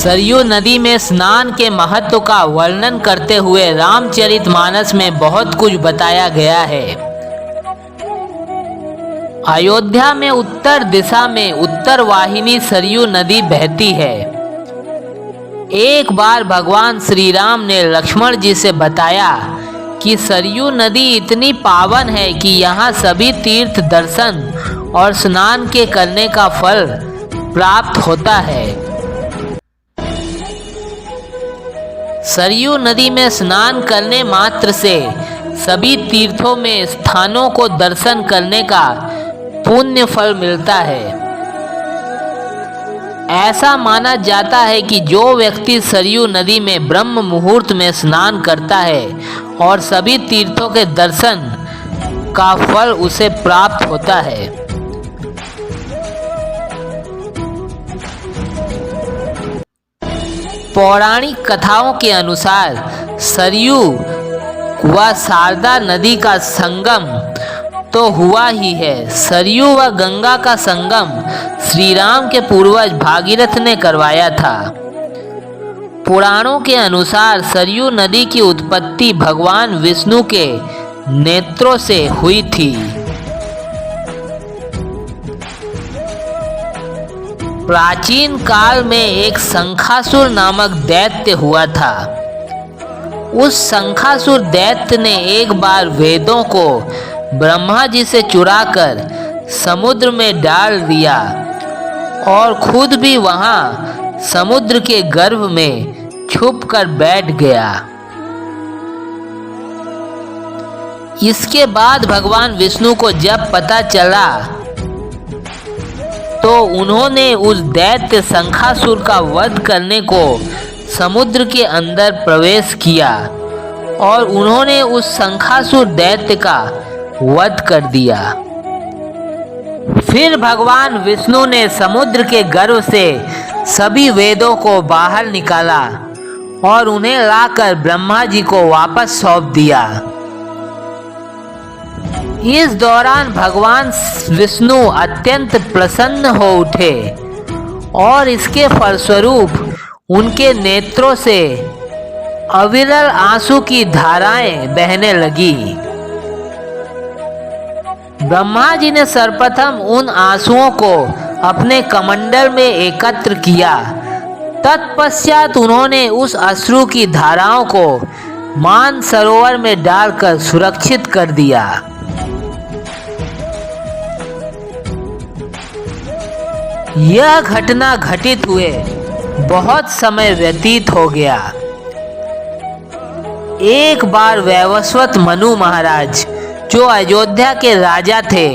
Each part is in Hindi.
सरयू नदी में स्नान के महत्व का वर्णन करते हुए रामचरितमानस में बहुत कुछ बताया गया है। अयोध्या में उत्तर दिशा में उत्तर वाहिनी सरयू नदी बहती है। एक बार भगवान श्री राम ने लक्ष्मण जी से बताया कि सरयू नदी इतनी पावन है कि यहाँ सभी तीर्थ दर्शन और स्नान के करने का फल प्राप्त होता है। सरयू नदी में स्नान करने मात्र से सभी तीर्थों में स्थानों को दर्शन करने का पुण्य फल मिलता है। ऐसा माना जाता है कि जो व्यक्ति सरयू नदी में ब्रह्म मुहूर्त में स्नान करता है और सभी तीर्थों के दर्शन का फल उसे प्राप्त होता है। पौराणिक कथाओं के अनुसार सरयू व शारदा नदी का संगम तो हुआ ही है। सरयू व गंगा का संगम श्री राम के पूर्वज भागीरथ ने करवाया था। पुराणों के अनुसार सरयू नदी की उत्पत्ति भगवान विष्णु के नेत्रों से हुई थी। प्राचीन काल में एक शंखासुर नामक दैत्य हुआ था। उस शंखासुर दैत्य ने एक बार वेदों को ब्रह्मा जी से चुराकर समुद्र में डाल दिया और खुद भी वहां समुद्र के गर्भ में छुपकर बैठ गया। इसके बाद भगवान विष्णु को जब पता चला तो उन्होंने उस दैत्य शंखासुर का वध करने को समुद्र के अंदर प्रवेश किया और उन्होंने उस शंखासुर दैत्य का वध कर दिया। फिर भगवान विष्णु ने समुद्र के गर्भ से सभी वेदों को बाहर निकाला और उन्हें लाकर ब्रह्मा जी को वापस सौंप दिया। इस दौरान भगवान विष्णु अत्यंत प्रसन्न हो उठे और इसके फलस्वरूप उनके नेत्रों से अविरल आंसू की धाराएं बहने लगी। ब्रह्मा जी ने सर्वप्रथम उन आंसुओं को अपने कमंडल में एकत्र किया। तत्पश्चात उन्होंने उस अश्रु की धाराओं को मान सरोवर में डालकर सुरक्षित कर दिया। यह घटना घटित हुए बहुत समय व्यतीत हो गया। एक बार वैवस्वत मनु महाराज जो अयोध्या के राजा थे,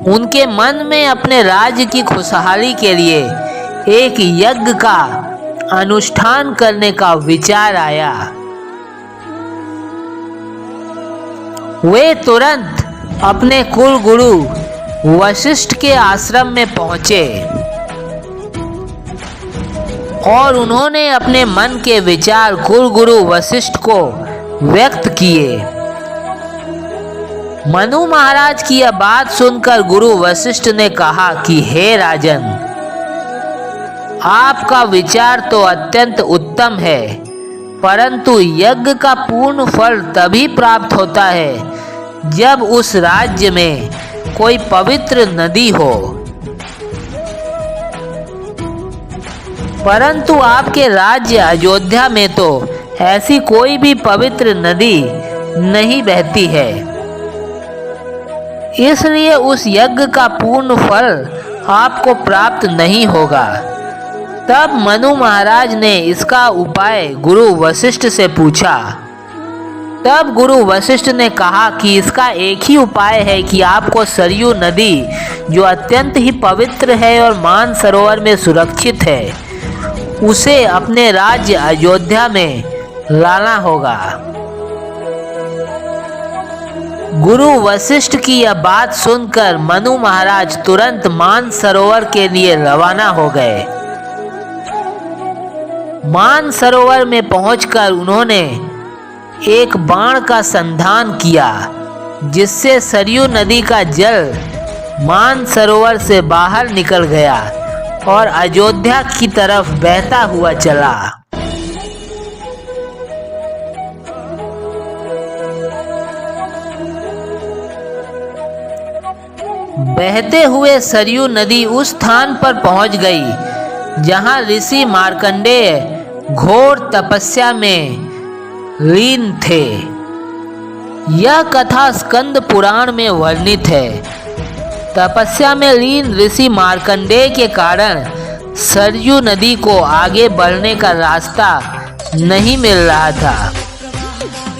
उनके मन में अपने राज्य की खुशहाली के लिए एक यज्ञ का अनुष्ठान करने का विचार आया। वे तुरंत अपने कुल गुरु वशिष्ठ के आश्रम में पहुंचे और उन्होंने अपने मन के विचार कुल गुरु वशिष्ठ को व्यक्त किए। मनु महाराज की यह बात सुनकर गुरु वशिष्ठ ने कहा कि हे राजन, आपका विचार तो अत्यंत उत्तम है, परंतु यज्ञ का पूर्ण फल तभी प्राप्त होता है जब उस राज्य में कोई पवित्र नदी हो। परंतु आपके राज्य अयोध्या में तो ऐसी कोई भी पवित्र नदी नहीं बहती है, इसलिए उस यज्ञ का पूर्ण फल आपको प्राप्त नहीं होगा। तब मनु महाराज ने इसका उपाय गुरु वशिष्ठ से पूछा। तब गुरु वशिष्ठ ने कहा कि इसका एक ही उपाय है कि आपको सरयू नदी, जो अत्यंत ही पवित्र है और मान सरोवर में सुरक्षित है, उसे अपने राज्य अयोध्या में लाना होगा। गुरु वशिष्ठ की यह बात सुनकर मनु महाराज तुरंत मान सरोवर के लिए रवाना हो गए। मान सरोवर में पहुंचकर उन्होंने एक बाण का संधान किया, जिससे सरयू नदी का जल मान सरोवर से बाहर निकल गया और अयोध्या की तरफ बहता हुआ चला। बहते हुए सरयू नदी उस स्थान पर पहुंच गई जहां ऋषि मार्कंडेय घोर तपस्या में लीन थे। यह कथा स्कंद पुराण में वर्णित है। तपस्या में लीन ऋषि मार्कंडेय के कारण सरयू नदी को आगे बढ़ने का रास्ता नहीं मिल रहा था।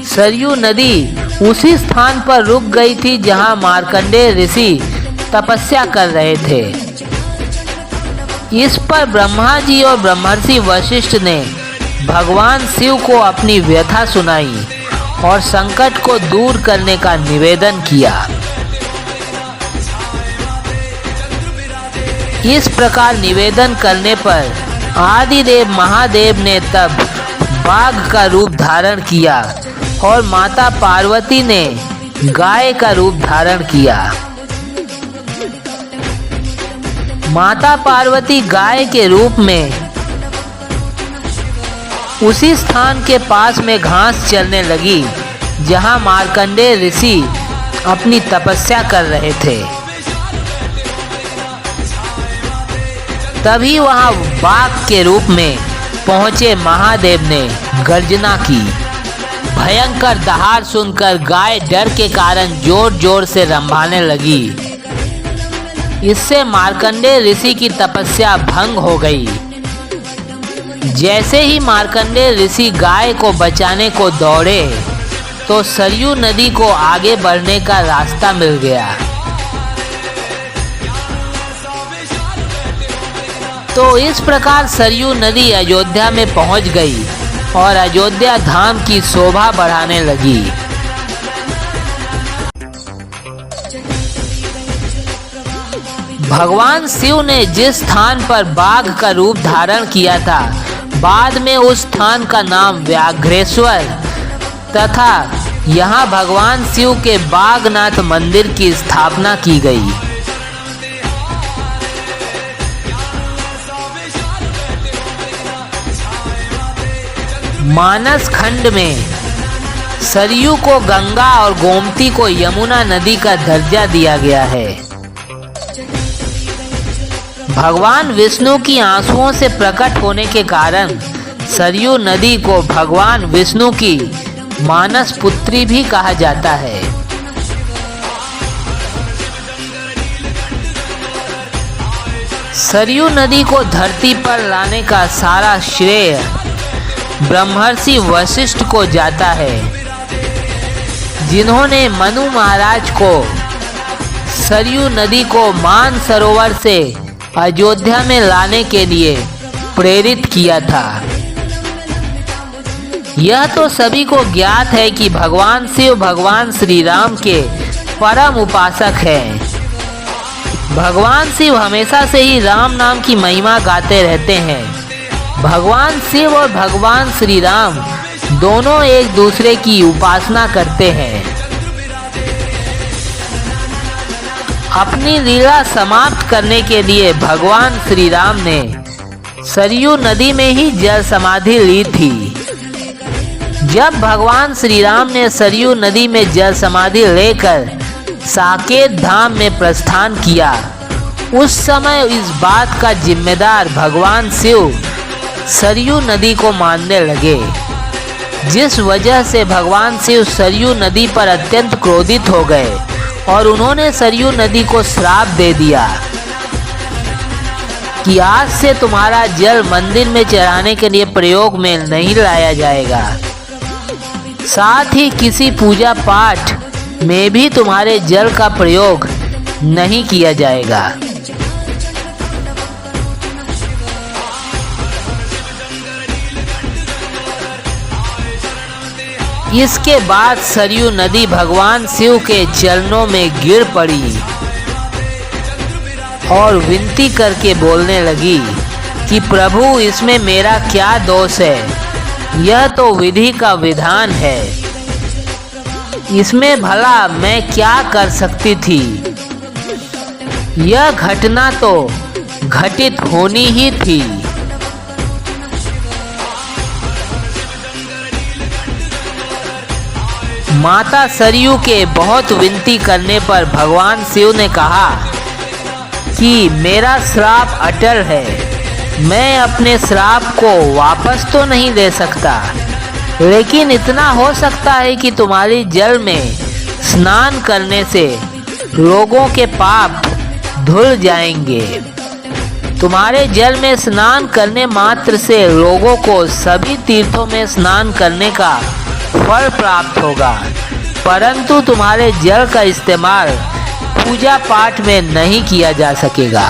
सरयू नदी उसी स्थान पर रुक गई थी जहां मार्कंडेय ऋषि तपस्या कर रहे थे। इस पर ब्रह्मा जी और ब्रह्मर्षि वशिष्ठ ने भगवान शिव को अपनी व्यथा सुनाई और संकट को दूर करने का निवेदन किया। इस प्रकार निवेदन करने पर आदिदेव महादेव ने तब बाघ का रूप धारण किया और माता पार्वती ने गाय का रूप धारण किया। माता पार्वती गाय के रूप में उसी स्थान के पास में घास चरने लगी जहां मार्कंडेय ऋषि अपनी तपस्या कर रहे थे। तभी वहां बाघ के रूप में पहुंचे महादेव ने गर्जना की। भयंकर दहाड़ सुनकर गाय डर के कारण जोर जोर से रंभाने लगी। इससे मार्कंडेय ऋषि की तपस्या भंग हो गई। जैसे ही मार्कंडेय ऋषि गाय को बचाने को दौड़े तो सरयू नदी को आगे बढ़ने का रास्ता मिल गया। तो इस प्रकार सरयू नदी अयोध्या में पहुंच गई और अयोध्या धाम की शोभा बढ़ाने लगी। भगवान शिव ने जिस स्थान पर बाघ का रूप धारण किया था, बाद में उस स्थान का नाम व्याघ्रेश्वर तथा यहाँ भगवान शिव के बागनाथ मंदिर की स्थापना की गई। मानस खंड में सरयू को गंगा और गोमती को यमुना नदी का दर्जा दिया गया है। भगवान विष्णु की आंसुओं से प्रकट होने के कारण सरयू नदी को भगवान विष्णु की मानस पुत्री भी कहा जाता है। सरयू नदी को धरती पर लाने का सारा श्रेय ब्रह्मर्षि वशिष्ठ को जाता है, जिन्होंने मनु महाराज को सरयू नदी को मानसरोवर से अयोध्या में लाने के लिए प्रेरित किया था। यह तो सभी को ज्ञात है कि भगवान शिव भगवान श्री राम के परम उपासक हैं। भगवान शिव हमेशा से ही राम नाम की महिमा गाते रहते हैं। भगवान शिव और भगवान श्री राम दोनों एक दूसरे की उपासना करते हैं। अपनी लीला समाप्त करने के लिए भगवान श्री राम ने सरयू नदी में ही जल समाधि ली थी। जब भगवान श्री राम ने सरयू नदी में जल समाधि लेकर साकेत धाम में प्रस्थान किया, उस समय इस बात का जिम्मेदार भगवान शिव सरयू नदी को मानने लगे, जिस वजह से भगवान शिव सरयू नदी पर अत्यंत क्रोधित हो गए और उन्होंने सरयू नदी को श्राप दे दिया कि आज से तुम्हारा जल मंदिर में चढ़ाने के लिए प्रयोग में नहीं लाया जाएगा, साथ ही किसी पूजा पाठ में भी तुम्हारे जल का प्रयोग नहीं किया जाएगा। इसके बाद सरयू नदी भगवान शिव के चरणों में गिर पड़ी और विनती करके बोलने लगी कि प्रभु, इसमें मेरा क्या दोष है? यह तो विधि का विधान है, इसमें भला मैं क्या कर सकती थी? यह घटना तो घटित होनी ही थी। माता सरयू के बहुत विनती करने पर भगवान शिव ने कहा कि मेरा श्राप अटल है, मैं अपने श्राप को वापस तो नहीं दे सकता, लेकिन इतना हो सकता है कि तुम्हारी जल में स्नान करने से लोगों के पाप धुल जाएंगे। तुम्हारे जल में स्नान करने मात्र से लोगों को सभी तीर्थों में स्नान करने का फल प्राप्त होगा, परंतु तुम्हारे जल का इस्तेमाल पूजा पाठ में नहीं किया जा सकेगा।